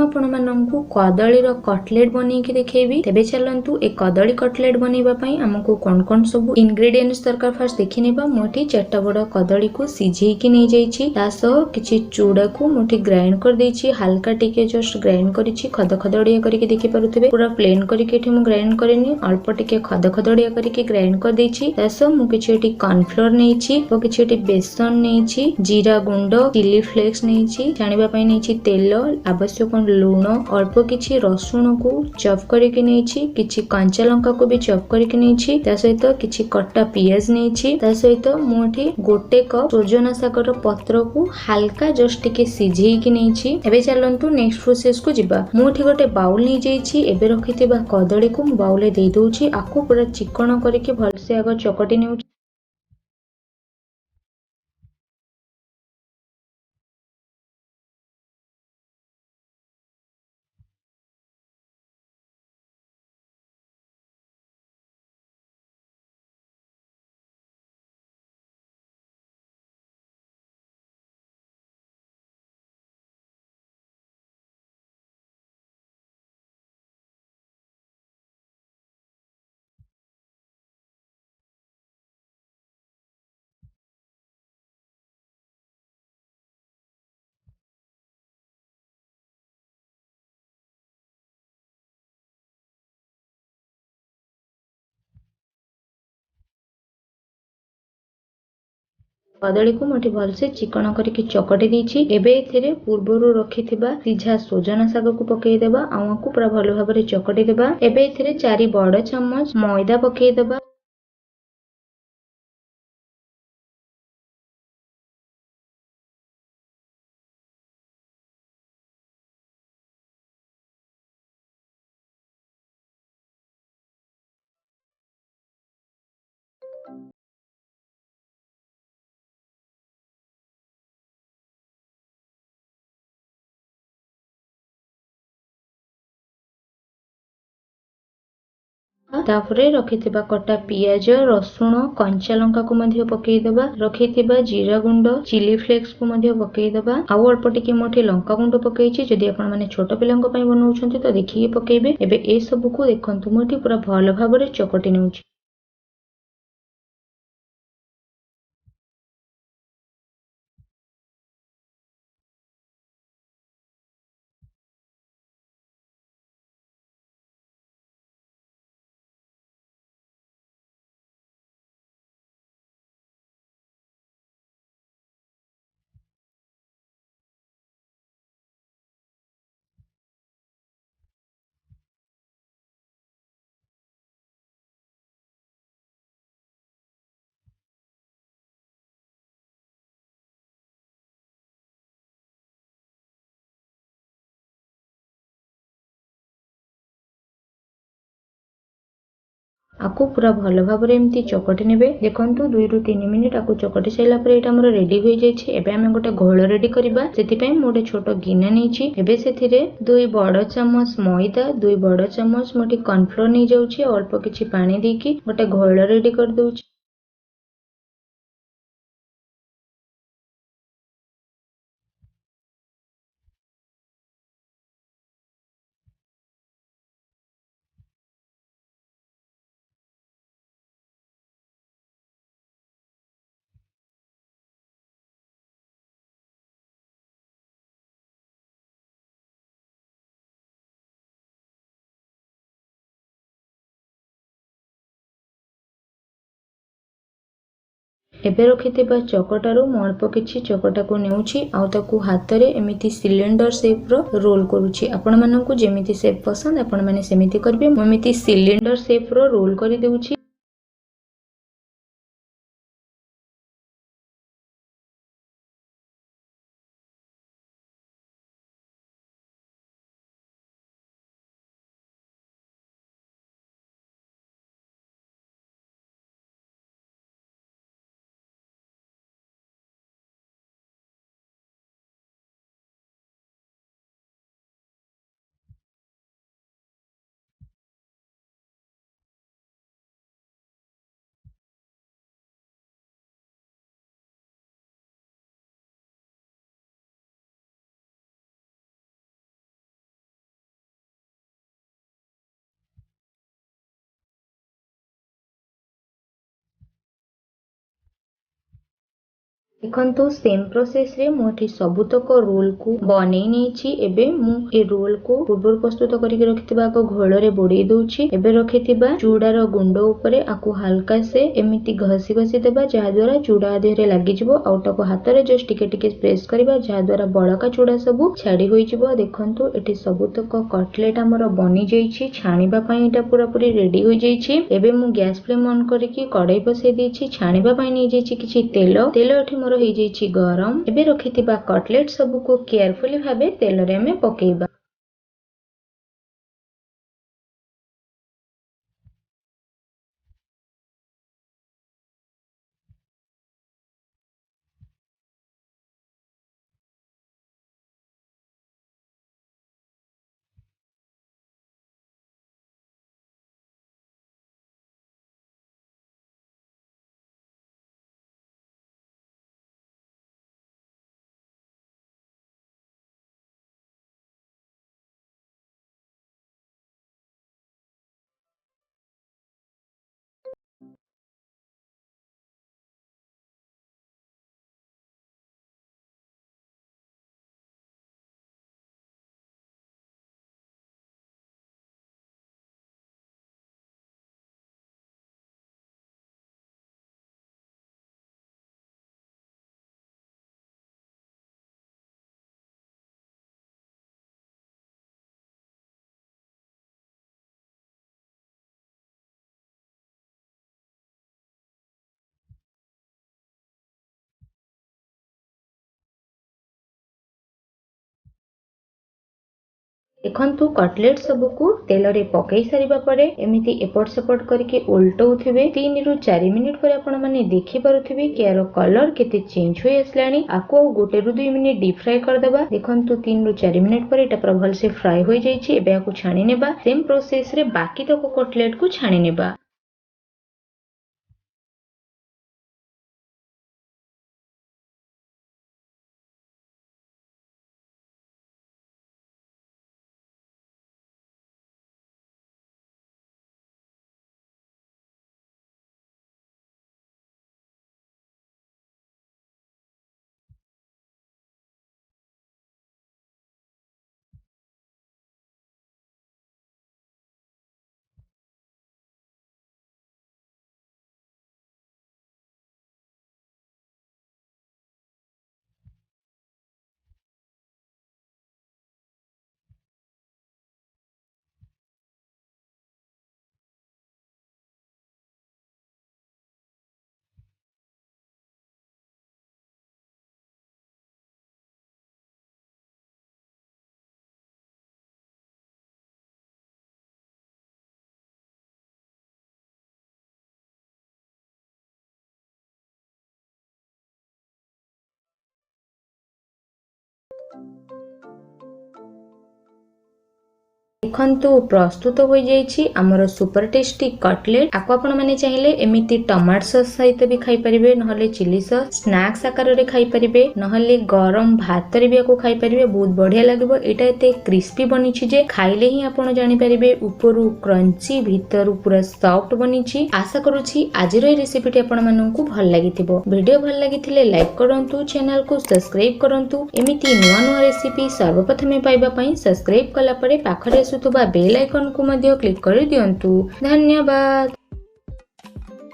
ମୁଁ ଆପଣମାନଙ୍କୁ କଦଳୀର କଟଲେଟ୍ ବନେଇକି ଦେଖେଇବି। ତେବେ ଚାଲନ୍ତୁ ଏ କଦଳୀ କଟଲେଟ୍ ବନେଇବା ପାଇଁ ଆମକୁ କଣ କଣ ସବୁ ଇନଗ୍ରେଡିଏंट्स ଦରକାର ଫାର୍ଷ୍ଟ ଦେଖିନେବା। ମୁଁ ଏଠି 4ଟା ବଡ଼ କଦଳୀକୁ ସିଝେଇକି ନେଇଯାଇଛି। ତା ସହ କିଛି ଚୁଡାକୁ ମୁଁ ଏଠି ଗ୍ରାଇଣ୍ଡ କରିଦେଇଛି। ହାଲକା ଟିକେ ଜଷ୍ଟ ଗ୍ରାଇଣ୍ଡ କରିଛି, ଖଦଖଦଡ଼ିଆ କରିକି ଦେଖିପାରୁଥିବେ। ପୁରା ପ୍ଲେନ୍ କରିକି ଏଠି ମୁଁ ଗ୍ରାଇଣ୍ଡ କରିନି, ଅଳ୍ପ ଟିକେ ଖଦଖଦଡ଼ିଆ କରିକି ଗ୍ରାଇଣ୍ଡ କରିଦେଇଛି। ତା ସହ ମୁଁ କିଛି ଏଠି କର୍ନଫ୍ଲୋର ନେଇଛି ଓ କିଛି ଏଠି ବେସନ ନେଇଛି, ଜିରା ଗୁଣ୍ଡ, ଚିଲି ଫ୍ଲେକ୍ସ ନେଇଛି, ଛାଣିବା ପାଇଁ ନେଇଛି ତେଲ, ଆବଶ୍ୟକ ଲୁଣ, ଅଳ୍ପ କିଛି ରସୁଣକୁ ଚପ୍ କରିକି ନେଇଛି, କିଛି କଞ୍ଚା ଲଙ୍କାକୁ ବି ଚପ୍ କରିକି ନେଇଛି, ତା ସହିତ କିଛି କଟା ପିଆଜ ନେଇଛି। ତା ସହିତ ମୁଁ ଏଠି 1 କପ୍ ସଜନା ଶାଗର ପତ୍ରକୁ ହାଲକା ଜଷ୍ଟ ଟିକେ ସିଝେଇକି ନେଇଛି। ଏବେ ଚାଲନ୍ତୁ ନେକ୍ସଟ ପ୍ରୋସେସ କୁ ଯିବା। ମୁଁ ଏଠି ଗୋଟେ ବାଉଲ ନେଇଯାଇଛି। ଏବେ ରଖିଥିବା କଦଳୀକୁ ମୁଁ ବାଉଲରେ ଦେଇ ଦଉଛି। ଆକୁ ପୁରା ଚିକଣ କରିକି ଭଲସେ ଆଗ ଚକଟି ନେଉଛି। କଦଳୀକୁ ମୁଁ ଏଠି ଭଲସେ ଚିକଣ କରିକି ଚକଟି ଦେଇଛି। ଏବେ ଏଥିରେ ପୂର୍ବରୁ ରଖିଥିବା ସିଝା ସଜନା ଶାଗକୁ ପକେଇଦେବା ଆଉ ଆକୁ ପୁରା ଭଲ ଭାବରେ ଚକଟି ଦେବା। ଏବେ ଏଥିରେ 4 ବଡ଼ ଚାମଚ ମଇଦା ପକେଇଦେବା। ତାପରେ ରଖିଥିବା କଟା ପିଆଜ, ରସୁଣ, କଞ୍ଚା ଲଙ୍କାକୁ ମଧ୍ୟ ପକେଇଦେବା। ରଖିଥିବା ଜିରା ଗୁଣ୍ଡ, ଚିଲି ଫ୍ଲେକ୍ସକୁ ମଧ୍ୟ ପକେଇଦେବା। ଆଉ ଅଳ୍ପ ଟିକେ ମୁଁ ଏଠି ଲଙ୍କା ଗୁଣ୍ଡ ପକେଇଛି। ଯଦି ଆପଣ ମାନେ ଛୋଟ ପିଲାଙ୍କ ପାଇଁ ବନଉଛନ୍ତି ତ ଦେଖିକି ପକେଇବେ। ଏବେ ଏ ସବୁକୁ ଦେଖନ୍ତୁ ମୁଁ ଏଠି ପୁରା ଭଲ ଭାବରେ ଚକଟି ନେଉଛି। ଆକୁ ପୁରା ଭଲ ଭାବରେ ଏମିତି ଚକଟି ନେବେ। ଦେଖନ୍ତୁ 2 ରୁ 3 ମିନିଟ୍ ଆକୁ ଚକଟି ସାରିଲା ପରେ ଏଇଟା ଆମର ରେଡି ହୋଇଯାଇଛି। ଏବେ ଆମେ ଗୋଟେ ଘୋଳ ରେଡି କରିବା। ସେଥିପାଇଁ ମୁଁ ଗୋଟେ ଛୋଟ ଗିନା ନେଇଛି। ଏବେ ସେଥିରେ 2 ବଡ଼ ଚାମଚ ମଇଦା, 2 ବଡ଼ ଚାମଚ ମୁଁ ଏଠି କର୍ନଫ୍ଲୋର ନେଇଯାଉଛି। ଅଳ୍ପ କିଛି ପାଣି ଦେଇକି ଗୋଟେ ଘୋଳ ରେଡି କରିଦଉଛି। ଏବେ ରଖିଥିବା ଚକଟାରୁ ମୁଁ ଅଳ୍ପ କିଛି ଚକଟାକୁ ନେଉଛି ଆଉ ତାକୁ ହାତରେ ଏମିତି ସିଲିଣ୍ଡର ସେପର ରୋଲ କରୁଛି। ଆପଣମାନଙ୍କୁ ଯେମିତି ସେପ୍ ପସନ୍ଦ ଆପଣମାନେ ସେମିତି କରିବେ। ମୁଁ ଏମିତି ସିଲିଣ୍ଡର ସେପର ରୋଲ କରିଦେଉଛି। देखंतु सेम प्रोसेस रे मोठी सबुतक रोल को बनै नेछि। एबे मु ए रोल को पूर्व प्रस्तुत करिक रखिथिबा को घोल रे बोडै दउछि। एबे रखिथिबा चूड़ार गुंड उपरे आकु हल्का से एमिति घसी घसी देबा जहा द्वारा चूड़ा देहरे लागि जिवो। आउटाको हाथ रे जस्ट टिके टिके प्रेस करबा जहा द्वारा बळका चूड़ा सब छाडी होई जिवो। देखंतु एठी सबुतक कटलेट हमर बनि जाईछि। छाणीबा पई एटा पूरा पूरी रेडी होई जाईछि। एबे मु गैस फ्लेम ऑन करिकि कढ़ाई बसै देछि। छाणीबा पई नै जाईछि किछि तेल एठी मोर होई जाईछि गरम। एबे रखिथिबा कटलेट सब को केयरफुली भाबे तेल रे हमें पकेइबा। देखंतु कटलेट सब को तेल रे पकई सारिबा परे एमिति एपट सेपट करके उल्टौथिबे। 3 रु 4 मिनिट पर आपण माने देखि पारुथिबे कि यार कलर केते चेंज होई आसलानी। आको 1 रु 2 मिनिट डीप फ्राई कर देबा। देखंतु 3 रु 4 मिनिट पर एटा पूरा भल से फ्राई होई जाईछि। एबे आको छाणी नेबा। सेम प्रोसेस रे बाकी तक कटलेट को छाणी नेबा। देखंतु प्रस्तुत हो जाइछि हमर सुपर टेस्टी कटलेट। आको आपण माने चाहिले एमिति टमाटो सॉस सहित भी खाई परिबे, नहले चिली सॉस स्नैक्स आकार रे खाई परिबे, नहले गरम भात रे भी आको खाई परिबे। बहुत बढ़िया लागबो। एटा एते क्रिस्पी बनिछि जे खाइले ही आपण जानि परिबे ऊपरु क्रंची भीतरु पूरा सॉफ्ट बनिछि। आशा करूछि आजिर ए रेसिपीटी आपण माननकु भल लागिथिबो। वीडियो भल लागिथिले लाइक करंतु, चैनल को सब्सक्राइब करंतु। एमिति नुवा नुवा रेसिपी सर्वप्रथमे पाइबा पई सब्सक्राइब कला परे पाखरे सुतुबा बेल आइकन को मध्य क्लिक कर दियंतु। धन्यवाद।